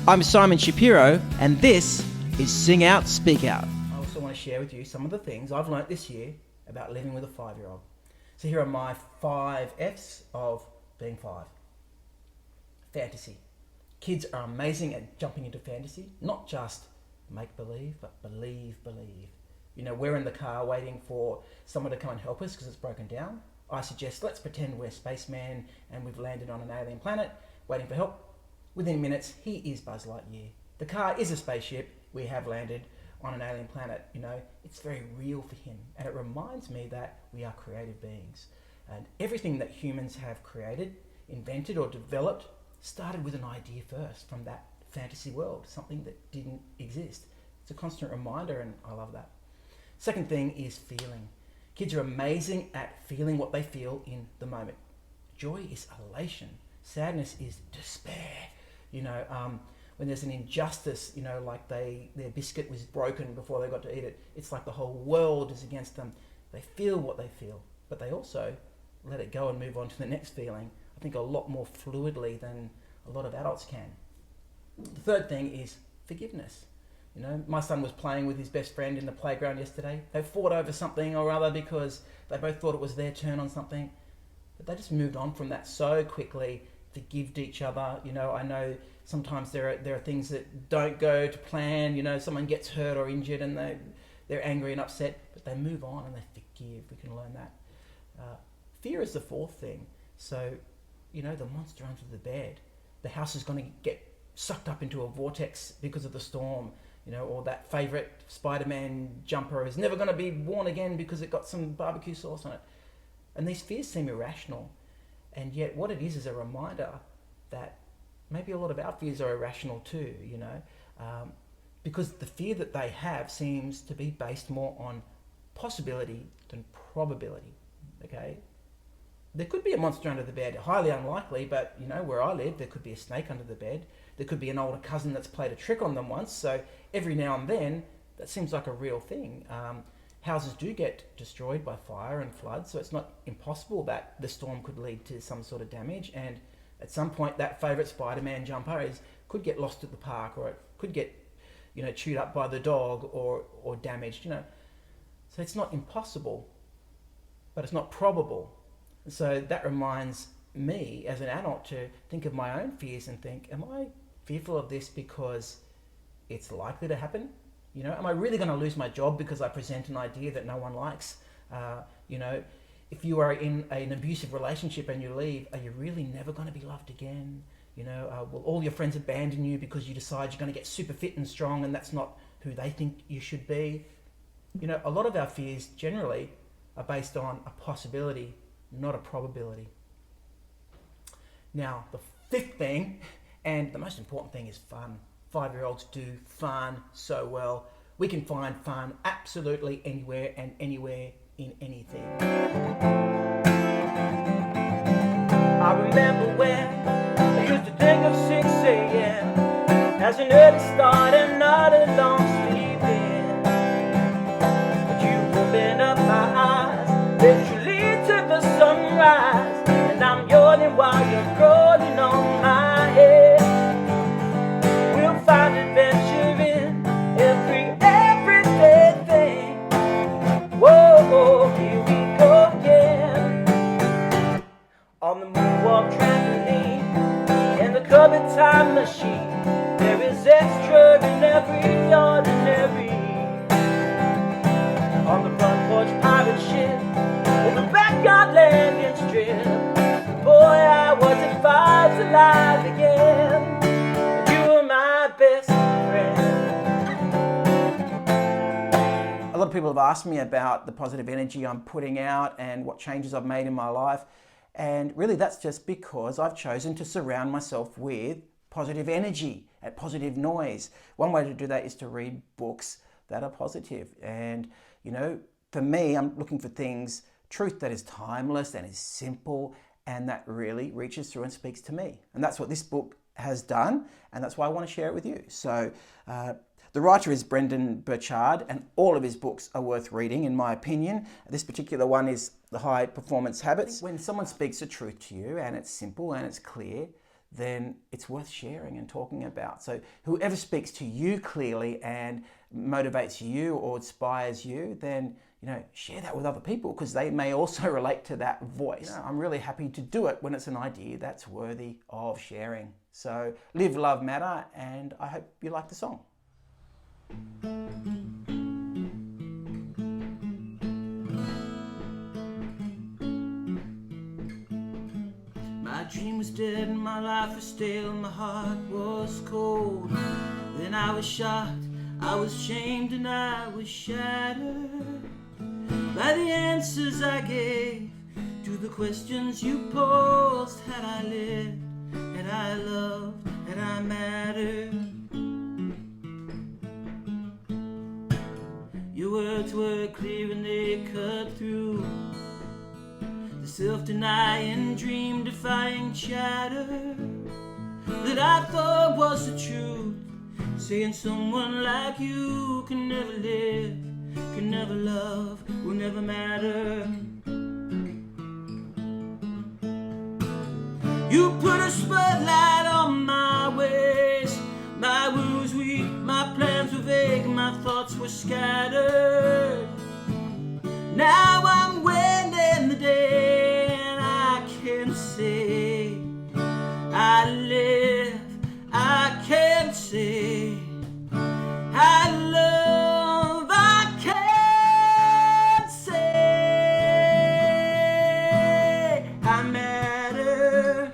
I'm Simon Shapiro, and this is SingOut, SpeakOut. I also want to share with you some of the things I've learnt this year about living with a 5-year-old. So here are my 5 F's of being 5. Fantasy. Kids are amazing at jumping into fantasy, not just make-believe, but believe. You know, we're in the car waiting for someone to come and help us because it's broken down. I suggest let's pretend we're spacemen and we've landed on an alien planet, waiting for help. Within minutes, he is Buzz Lightyear. The car is a spaceship. We have landed on an alien planet. You know, it's very real for him. And it reminds me that we are creative beings. And everything that humans have created, invented or developed started with an idea first from that fantasy world, something that didn't exist. It's a constant reminder, and I love that. Second thing is feeling. Kids are amazing at feeling what they feel in the moment. Joy is elation. Sadness is despair. You know, when there's an injustice, you know, like their biscuit was broken before they got to eat it, it's like the whole world is against them. They feel what they feel, but they also let it go and move on to the next feeling, I think a lot more fluidly than a lot of adults can. The third thing is forgiveness. You know, my son was playing with his best friend in the playground yesterday. They fought over something or other because they both thought it was their turn on something, but they just moved on from that so quickly, forgived each other. You know, I know sometimes there are things that don't go to plan. You know, someone gets hurt or injured and they're angry and upset, but they move on and they forgive. We can learn that. Fear is the fourth thing. So, you know, the monster under the bed. The house is going to get sucked up into a vortex because of the storm. You know, or that favourite Spider-Man jumper is never going to be worn again because it got some barbecue sauce on it. And these fears seem irrational. And yet what it is a reminder that maybe a lot of our fears are irrational too, you know, because the fear that they have seems to be based more on possibility than probability, okay? There could be a monster under the bed, highly unlikely, but you know, where I live, there could be a snake under the bed. There could be an older cousin that's played a trick on them once, so every now and then, that seems like a real thing. Houses do get destroyed by fire and flood, so it's not impossible that the storm could lead to some sort of damage, and at some point that favourite Spider-Man jumper could get lost at the park, or it could get, you know, chewed up by the dog or damaged, you know. So it's not impossible, but it's not probable. So that reminds me as an adult to think of my own fears and think, am I fearful of this because it's likely to happen? You know, am I really going to lose my job because I present an idea that no one likes? You know, if you are in an abusive relationship and you leave, are you really never going to be loved again? You know, will all your friends abandon you because you decide you're going to get super fit and strong and that's not who they think you should be? You know, a lot of our fears generally are based on a possibility, not a probability. Now, the fifth thing, and the most important thing, is fun. 5-year-olds do fun so well. We can find fun absolutely anywhere and anywhere in anything. I remember when I used to think of 6 a.m. as an early start and not a long sleep in. But you open up my eyes, literally to the sunrise, and I'm yawning while you're rolling on my head. We'll find adventure in everyday thing. Whoa, here we go again. On the moonwalk trampoline, in the cupboard time machine, there is extra in every ordinary. On the front porch pirate ship, in the backyard landing strip, boy, I was at 5's alive again. You were my best friend. A lot of people have asked me about the positive energy I'm putting out and what changes I've made in my life. And really that's just because I've chosen to surround myself with positive energy and positive noise. One way to do that is to read books that are positive. And, you know, for me, I'm looking for things, truth that is timeless and is simple and that really reaches through and speaks to me. And that's what this book has done, and that's why I want to share it with you. So the writer is Brendan Burchard, and all of his books are worth reading, in my opinion. This particular one is The High Performance Habits. When someone speaks the truth to you and it's simple and it's clear, then it's worth sharing and talking about. So whoever speaks to you clearly and motivates you or inspires you, then share that with other people, because they may also relate to that voice. I'm really happy to do it when it's an idea that's worthy of sharing. So live, love, matter, and I hope you like the song. My dream was dead, my life was stale, my heart was cold. Then I was shocked, I was shamed, and I was shattered by the answers I gave to the questions you posed. Had I lived, had I loved, had I mattered? Your words were clear and they cut through the self-denying, dream-defying chatter that I thought was the truth, saying someone like you can never live, can never love, will never matter. You put a spotlight on my ways, my wounds weak, my plans were vague, my thoughts were scattered. Now I'm waiting the day and I can say I live, I can say I love, I can say I matter.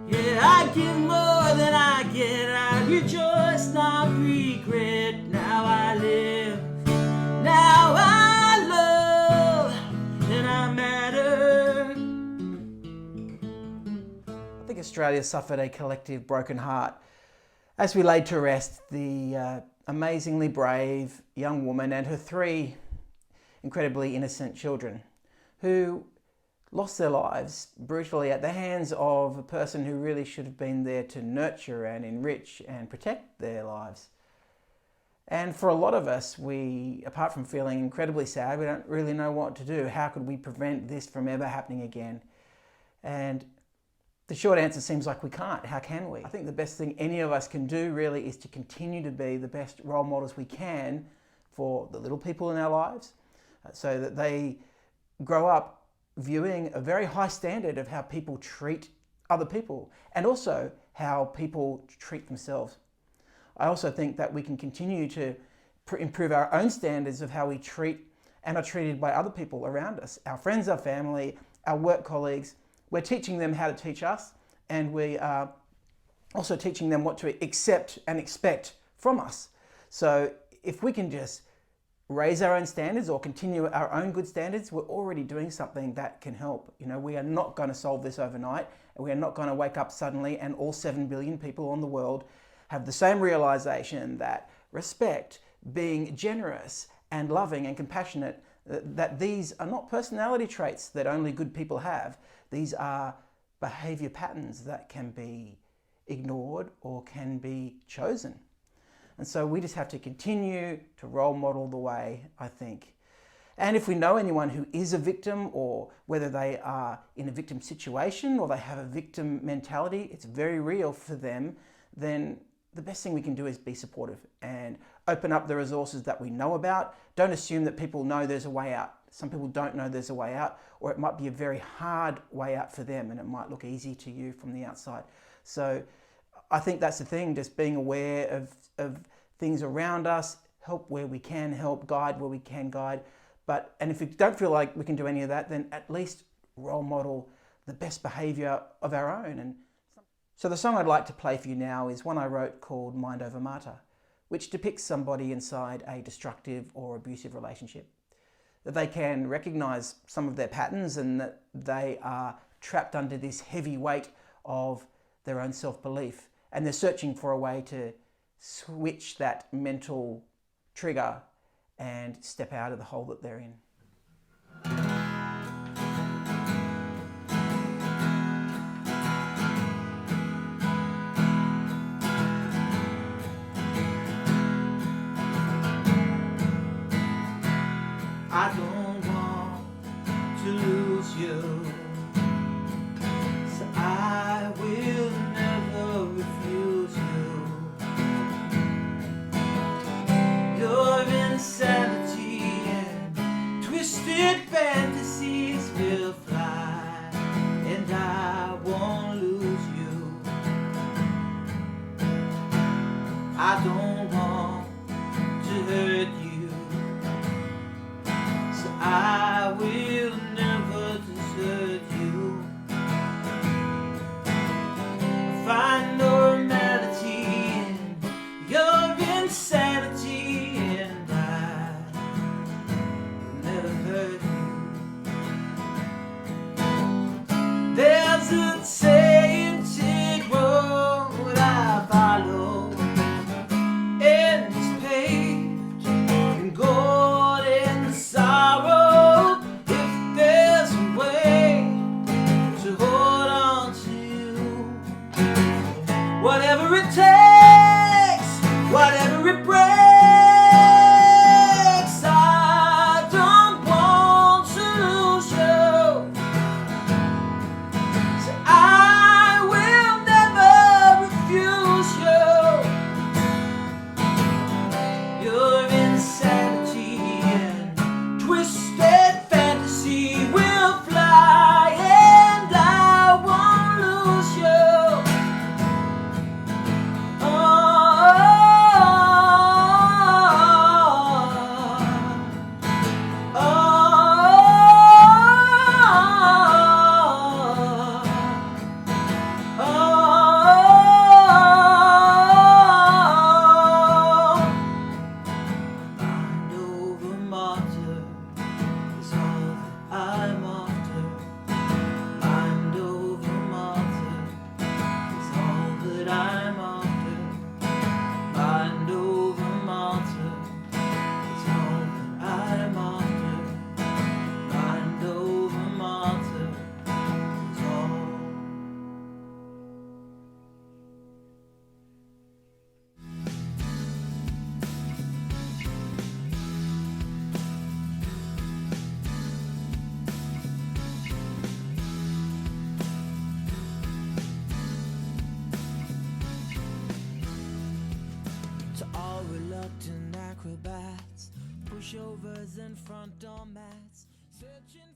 Yeah, I give more than I get, I rejoice, not regret. Now I live, now I love, and I matter. I think Australia suffered a collective broken heart as we laid to rest the amazingly brave young woman and her 3 incredibly innocent children who lost their lives brutally at the hands of a person who really should have been there to nurture and enrich and protect their lives. And for a lot of us, we, apart from feeling incredibly sad, we don't really know what to do. How could we prevent this from ever happening again? And the short answer seems like we can't. How can we? I think the best thing any of us can do really is to continue to be the best role models we can for the little people in our lives, so that they grow up viewing a very high standard of how people treat other people and also how people treat themselves. I also think that we can continue to improve our own standards of how we treat and are treated by other people around us, our friends, our family, our work colleagues. We're teaching them how to teach us, and we are also teaching them what to accept and expect from us. So if we can just raise our own standards or continue our own good standards, we're already doing something that can help. We are not going to solve this overnight, and we are not going to wake up suddenly and all 7 billion people on the world have the same realization that respect, being generous and loving and compassionate, that these are not personality traits that only good people have. These are behavior patterns that can be ignored or can be chosen. And so we just have to continue to role model the way, I think. And if we know anyone who is a victim, or whether they are in a victim situation or they have a victim mentality, it's very real for them, then the best thing we can do is be supportive and open up the resources that we know about. Don't assume that people know there's a way out. Some people don't know there's a way out, or it might be a very hard way out for them and it might look easy to you from the outside. So I think that's the thing, just being aware of things around us, help where we can help, guide where we can guide. And if we don't feel like we can do any of that, then at least role model the best behavior of our own. And so the song I'd like to play for you now is one I wrote called Mind Over Matter, which depicts somebody inside a destructive or abusive relationship. That they can recognize some of their patterns and that they are trapped under this heavy weight of their own self-belief. And they're searching for a way to switch that mental trigger and step out of the hole that they're in. I don't want to lose you. fantasies will fly, and I won't lose you. I don't want to hurt you, so I will never desert you. I find normality in your insanity, and I will never hurt you. There's a tainted road I follow, and it's paved in gold and sorrow. If there's a way to hold on to you, whatever it takes, whatever it breaks, I don't want to lose you. So I will never refuse you. Your insanity and twisted fantasy will fly, and I won't lose you. Mind over matter is all that I'm after. Mind over matter is all that I'm after. Mind over matter is all that I'm after. Mind over matter is all. To all reluctant acrobats, pushovers and front door mats, searching